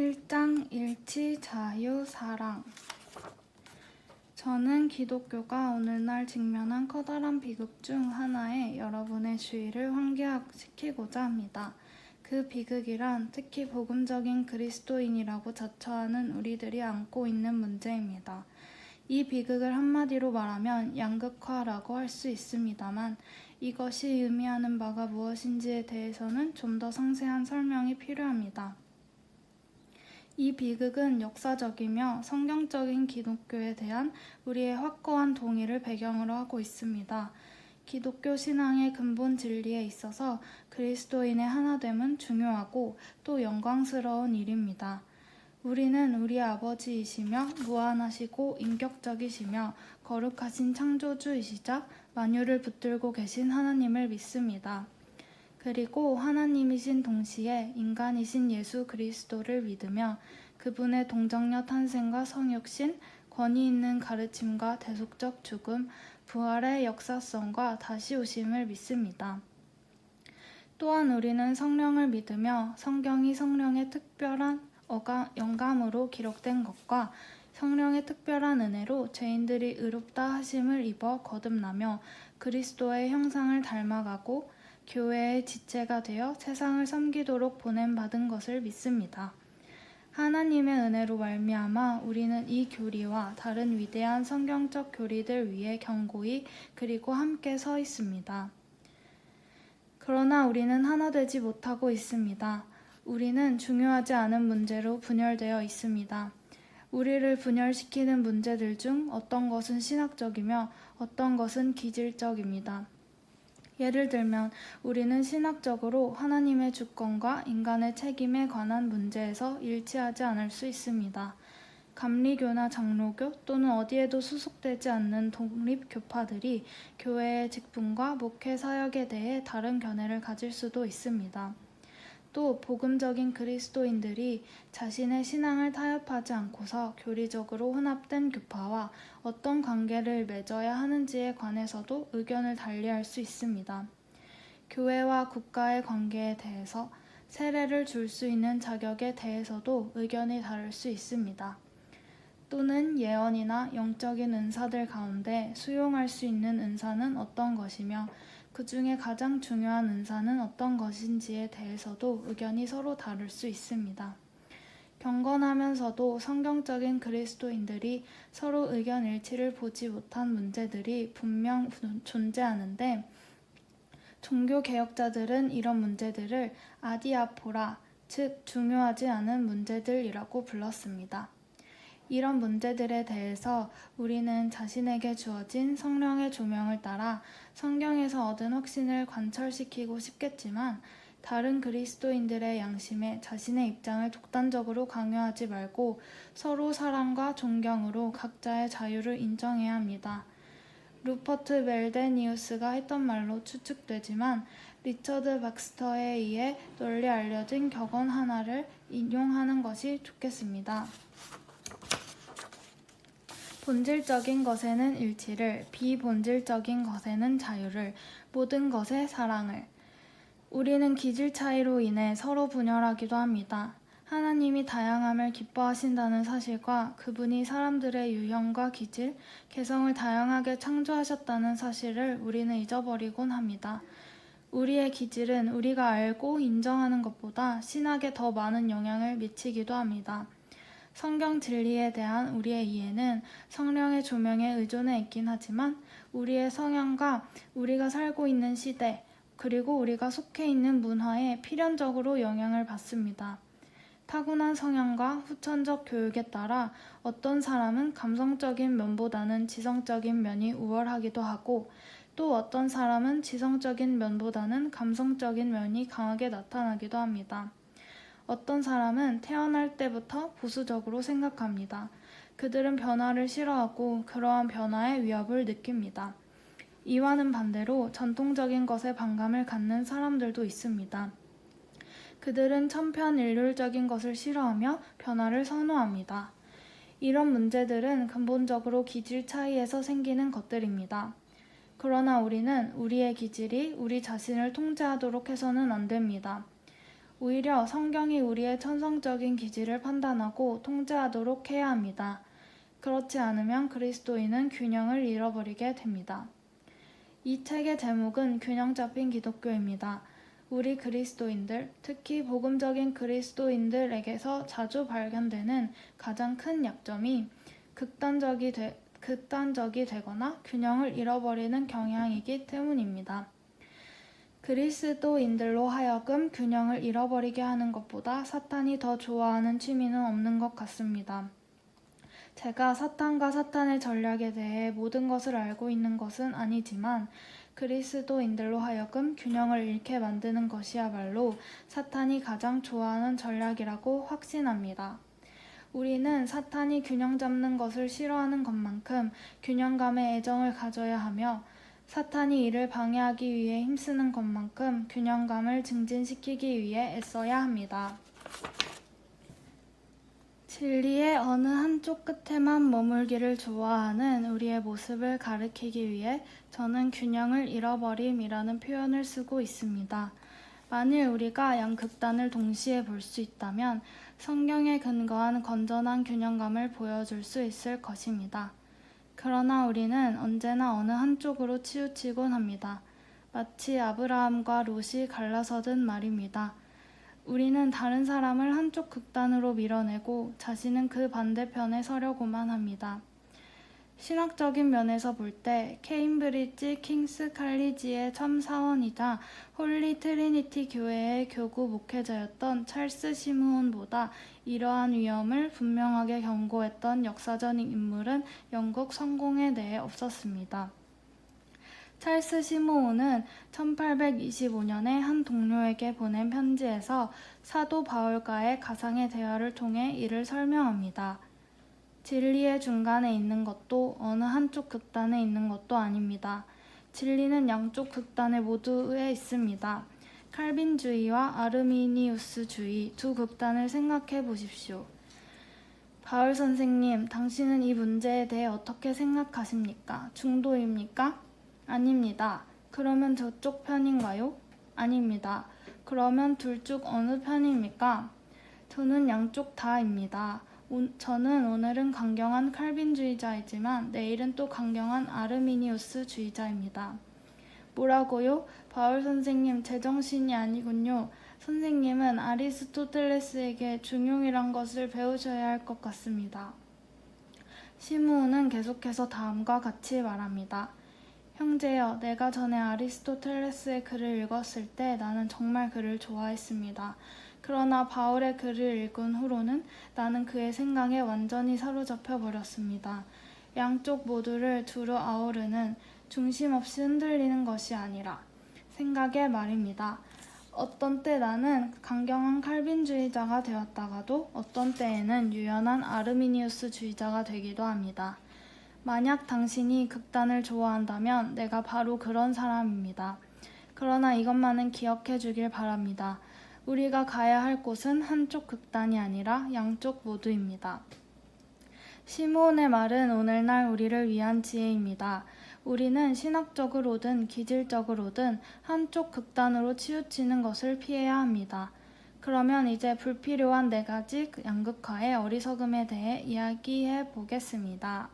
1장 일치, 자유, 사랑. 저는 기독교가 오늘날 직면한 커다란 비극 중 하나에 여러분의 주의를 환기시키고자 합니다. 그 비극이란 특히 복음적인 그리스도인이라고 자처하는 우리들이 안고 있는 문제입니다. 이 비극을 한마디로 말하면 양극화라고 할 수 있습니다만 이것이 의미하는 바가 무엇인지에 대해서는 좀 더 상세한 설명이 필요합니다. 이 비극은 역사적이며 성경적인 기독교에 대한 우리의 확고한 동의를 배경으로 하고 있습니다. 기독교 신앙의 근본 진리에 있어서 그리스도인의 하나됨은 중요하고 또 영광스러운 일입니다. 우리는 우리 아버지이시며 무한하시고 인격적이시며 거룩하신 창조주이시자 만유를 붙들고 계신 하나님을 믿습니다. 그리고 하나님이신 동시에 인간이신 예수 그리스도를 믿으며 그분의 동정녀 탄생과 성육신, 권위 있는 가르침과 대속적 죽음, 부활의 역사성과 다시 오심을 믿습니다. 또한 우리는 성령을 믿으며 성경이 성령의 특별한 영감으로 기록된 것과 성령의 특별한 은혜로 죄인들이 의롭다 하심을 입어 거듭나며 그리스도의 형상을 닮아가고 교회의 지체가 되어 세상을 섬기도록 보냄받은 것을 믿습니다. 하나님의 은혜로 말미암아 우리는 이 교리와 다른 위대한 성경적 교리들 위에 견고히 그리고 함께 서 있습니다. 그러나 우리는 하나 되지 못하고 있습니다. 우리는 중요하지 않은 문제로 분열되어 있습니다. 우리를 분열시키는 문제들 중 어떤 것은 신학적이며 어떤 것은 기질적입니다. 예를 들면 우리는 신학적으로 하나님의 주권과 인간의 책임에 관한 문제에서 일치하지 않을 수 있습니다. 감리교나 장로교 또는 어디에도 소속되지 않는 독립교파들이 교회의 직분과 목회 사역에 대해 다른 견해를 가질 수도 있습니다. 또 복음적인 그리스도인들이 자신의 신앙을 타협하지 않고서 교리적으로 혼합된 교파와 어떤 관계를 맺어야 하는지에 관해서도 의견을 달리할 수 있습니다. 교회와 국가의 관계에 대해서 세례를 줄 수 있는 자격에 대해서도 의견이 다를 수 있습니다. 또는 예언이나 영적인 은사들 가운데 수용할 수 있는 은사는 어떤 것이며 그 중에 가장 중요한 은사는 어떤 것인지에 대해서도 의견이 서로 다를 수 있습니다. 경건하면서도 성경적인 그리스도인들이 서로 의견 일치를 보지 못한 문제들이 분명 존재하는데 종교개혁자들은 이런 문제들을 아디아포라, 즉 중요하지 않은 문제들이라고 불렀습니다. 이런 문제들에 대해서 우리는 자신에게 주어진 성령의 조명을 따라 성경에서 얻은 확신을 관철시키고 싶겠지만 다른 그리스도인들의 양심에 자신의 입장을 독단적으로 강요하지 말고 서로 사랑과 존경으로 각자의 자유를 인정해야 합니다. 루퍼트 멜데니우스가 했던 말로 추측되지만 리처드 박스터에 의해 널리 알려진 격언 하나를 인용하는 것이 좋겠습니다. 본질적인 것에는 일치를, 비본질적인 것에는 자유를, 모든 것에 사랑을. 우리는 기질 차이로 인해 서로 분열하기도 합니다. 하나님이 다양함을 기뻐하신다는 사실과 그분이 사람들의 유형과 기질, 개성을 다양하게 창조하셨다는 사실을 우리는 잊어버리곤 합니다. 우리의 기질은 우리가 알고 인정하는 것보다 신학에 더 많은 영향을 미치기도 합니다. 성경 진리에 대한 우리의 이해는 성령의 조명에 의존해 있긴 하지만 우리의 성향과 우리가 살고 있는 시대 그리고 우리가 속해 있는 문화에 필연적으로 영향을 받습니다. 타고난 성향과 후천적 교육에 따라 어떤 사람은 감성적인 면보다는 지성적인 면이 우월하기도 하고 또 어떤 사람은 지성적인 면보다는 감성적인 면이 강하게 나타나기도 합니다. 어떤 사람은 태어날 때부터 보수적으로 생각합니다. 그들은 변화를 싫어하고 그러한 변화의 위협을 느낍니다. 이와는 반대로 전통적인 것에 반감을 갖는 사람들도 있습니다. 그들은 천편일률적인 것을 싫어하며 변화를 선호합니다. 이런 문제들은 근본적으로 기질 차이에서 생기는 것들입니다. 그러나 우리는 우리의 기질이 우리 자신을 통제하도록 해서는 안 됩니다. 오히려 성경이 우리의 천성적인 기질을 판단하고 통제하도록 해야 합니다. 그렇지 않으면 그리스도인은 균형을 잃어버리게 됩니다. 이 책의 제목은 균형 잡힌 기독교입니다. 우리 그리스도인들, 특히 복음적인 그리스도인들에게서 자주 발견되는 가장 큰 약점이 극단적이 되거나 균형을 잃어버리는 경향이기 때문입니다. 그리스도인들로 하여금 균형을 잃어버리게 하는 것보다 사탄이 더 좋아하는 취미는 없는 것 같습니다. 제가 사탄과 사탄의 전략에 대해 모든 것을 알고 있는 것은 아니지만 그리스도인들로 하여금 균형을 잃게 만드는 것이야말로 사탄이 가장 좋아하는 전략이라고 확신합니다. 우리는 사탄이 균형 잡는 것을 싫어하는 것만큼 균형감에 애정을 가져야 하며 사탄이 이를 방해하기 위해 힘쓰는 것만큼 균형감을 증진시키기 위해 애써야 합니다. 진리의 어느 한쪽 끝에만 머물기를 좋아하는 우리의 모습을 가리키기 위해 저는 균형을 잃어버림이라는 표현을 쓰고 있습니다. 만일 우리가 양극단을 동시에 볼 수 있다면 성경에 근거한 건전한 균형감을 보여줄 수 있을 것입니다. 그러나 우리는 언제나 어느 한쪽으로 치우치곤 합니다. 마치 아브라함과 롯이 갈라서든 말입니다. 우리는 다른 사람을 한쪽 극단으로 밀어내고 자신은 그 반대편에 서려고만 합니다. 신학적인 면에서 볼 때 케임브리지 킹스 칼리지의 첨사원이자 홀리 트리니티 교회의 교구 목회자였던 찰스 시므온보다 이러한 위험을 분명하게 경고했던 역사적 인물은 영국 성공에 대해 없었습니다. 찰스 시므온은 1825년에 한 동료에게 보낸 편지에서 사도 바울과의 가상의 대화를 통해 이를 설명합니다. 진리의 중간에 있는 것도 어느 한쪽 극단에 있는 것도 아닙니다. 진리는 양쪽 극단에 모두에 있습니다. 칼빈주의와 아르미니우스주의 두 극단을 생각해 보십시오. 바울 선생님, 당신은 이 문제에 대해 어떻게 생각하십니까? 중도입니까? 아닙니다. 그러면 저쪽 편인가요? 아닙니다. 그러면 둘 중 어느 편입니까? 저는 양쪽 다입니다. 저는 오늘은 강경한 칼빈주의자이지만 내일은 또 강경한 아르미니우스주의자입니다. 뭐라고요? 바울 선생님, 제정신이 아니군요. 선생님은 아리스토텔레스에게 중용이란 것을 배우셔야 할 것 같습니다. 시므온은 계속해서 다음과 같이 말합니다. 형제여, 내가 전에 아리스토텔레스의 글을 읽었을 때 나는 정말 그를 좋아했습니다. 그러나 바울의 글을 읽은 후로는 나는 그의 생각에 완전히 사로잡혀 버렸습니다. 양쪽 모두를 두루 아우르는 중심 없이 흔들리는 것이 아니라 생각의 말입니다. 어떤 때 나는 강경한 칼빈주의자가 되었다가도 어떤 때에는 유연한 아르미니우스주의자가 되기도 합니다. 만약 당신이 극단을 좋아한다면 내가 바로 그런 사람입니다. 그러나 이것만은 기억해 주길 바랍니다. 우리가 가야 할 곳은 한쪽 극단이 아니라 양쪽 모두입니다. 시므온의 말은 오늘날 우리를 위한 지혜입니다. 우리는 신학적으로든 기질적으로든 한쪽 극단으로 치우치는 것을 피해야 합니다. 그러면 이제 불필요한 4가지 양극화의 어리석음에 대해 이야기해 보겠습니다.